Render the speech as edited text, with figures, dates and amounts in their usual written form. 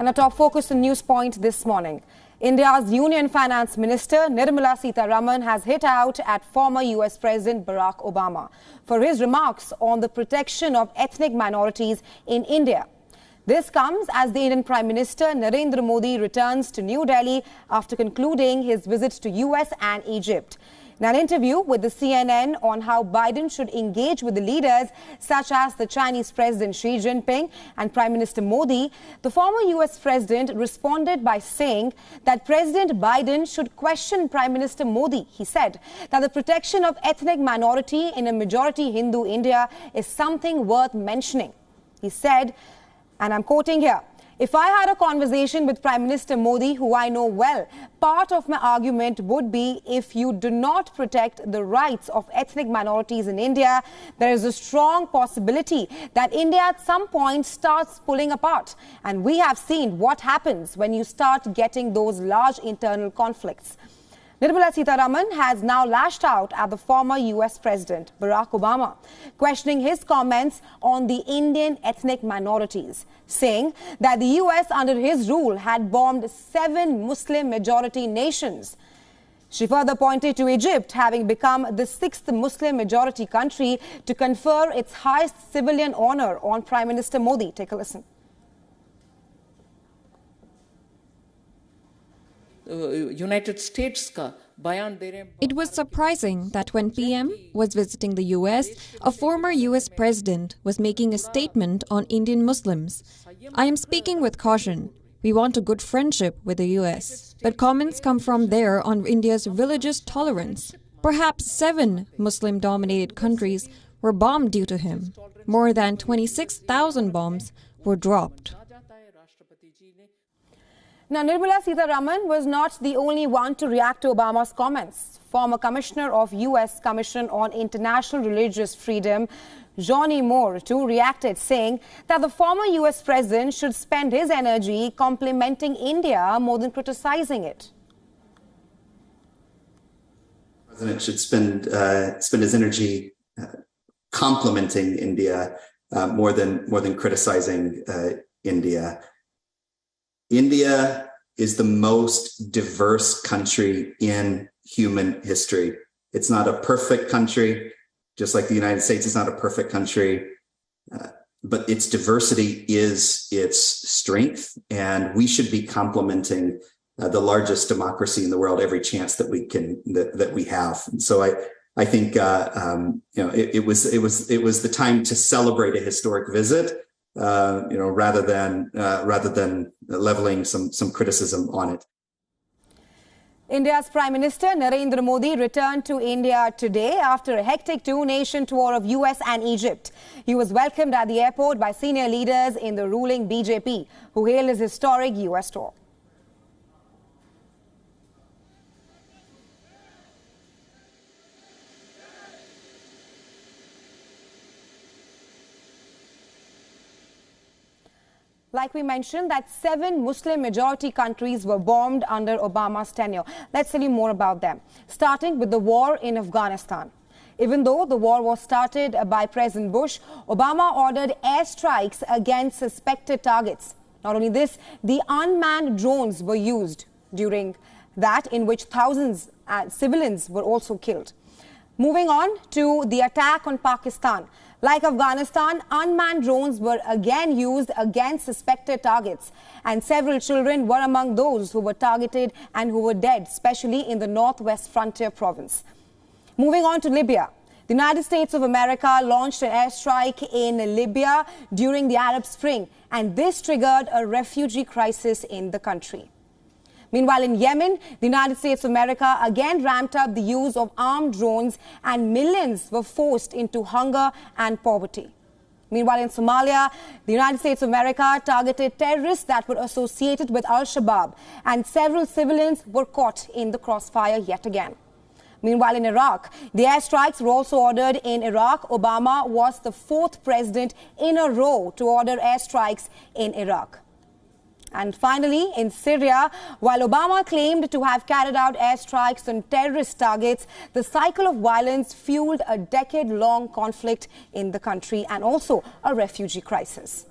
And a top focus on News Point this morning. India's Union Finance Minister Nirmala Sitharaman has hit out at former US President Barack Obama for his remarks on the protection of ethnic minorities in India. This comes as the Indian Prime Minister Narendra Modi returns to New Delhi after concluding his visits to US and Egypt. In an interview with the CNN on how Biden should engage with the leaders such as the Chinese President Xi Jinping and Prime Minister Modi, the former US President responded by saying that President Biden should question Prime Minister Modi. He said that the protection of ethnic minority in a majority Hindu India is something worth mentioning. He said, and I'm quoting here, "If I had a conversation with Prime Minister Modi, who I know well, part of my argument would be if you do not protect the rights of ethnic minorities in India, there is a strong possibility that India at some point starts pulling apart. And we have seen what happens when you start getting those large internal conflicts." Nirmala Sitharaman has now lashed out at the former US President Barack Obama, questioning his comments on the Indian ethnic minorities, saying that the US under his rule had bombed 7 Muslim majority nations. She further pointed to Egypt having become the 6th Muslim majority country to confer its highest civilian honor on Prime Minister Modi. Take a listen. United States ka bayan de rahe. It was surprising that when PM was visiting the US, a former US president was making a statement on Indian Muslims. I am speaking with caution. We want a good friendship with the US. But comments come from there on India's religious tolerance. Perhaps 7 Muslim-dominated countries were bombed due to him. More than 26,000 bombs were dropped. Now, Nirmala Sitharaman was not the only one to react to Obama's comments. Former Commissioner of U.S. Commission on International Religious Freedom, Johnny Moore, too, reacted, saying that the former U.S. president should spend his energy complimenting India more than criticizing it. The president should spend his energy complimenting India more than criticizing India. India is the most diverse country in human history. It's not a perfect country, just like the United States is not a perfect country, but its diversity is its strength, and we should be complimenting the largest democracy in the world every chance that we have. And so I think it was the time to celebrate a historic visit. Rather than leveling some criticism on it. India's Prime Minister Narendra Modi returned to India today after a hectic 2-nation tour of US and Egypt. He was welcomed at the airport by senior leaders in the ruling BJP, who hailed his historic US tour. Like we mentioned, that 7 Muslim majority countries were bombed under Obama's tenure. Let's tell you more about them. Starting with the war in Afghanistan. Even though the war was started by President Bush, Obama ordered airstrikes against suspected targets. Not only this, the unmanned drones were used during that, in which thousands of civilians were also killed. Moving on to the attack on Pakistan. Like Afghanistan, unmanned drones were again used against suspected targets, and several children were among those who were targeted and who were dead, especially in the northwest frontier province. Moving on to Libya. The United States of America launched an airstrike in Libya during the Arab Spring, and this triggered a refugee crisis in the country. Meanwhile, in Yemen, the United States of America again ramped up the use of armed drones, and millions were forced into hunger and poverty. Meanwhile, in Somalia, the United States of America targeted terrorists that were associated with Al-Shabaab, and several civilians were caught in the crossfire yet again. Meanwhile, in Iraq, the airstrikes were also ordered in Iraq. Obama was the 4th president in a row to order airstrikes in Iraq. And finally, in Syria, while Obama claimed to have carried out airstrikes on terrorist targets, the cycle of violence fueled a decade-long conflict in the country and also a refugee crisis.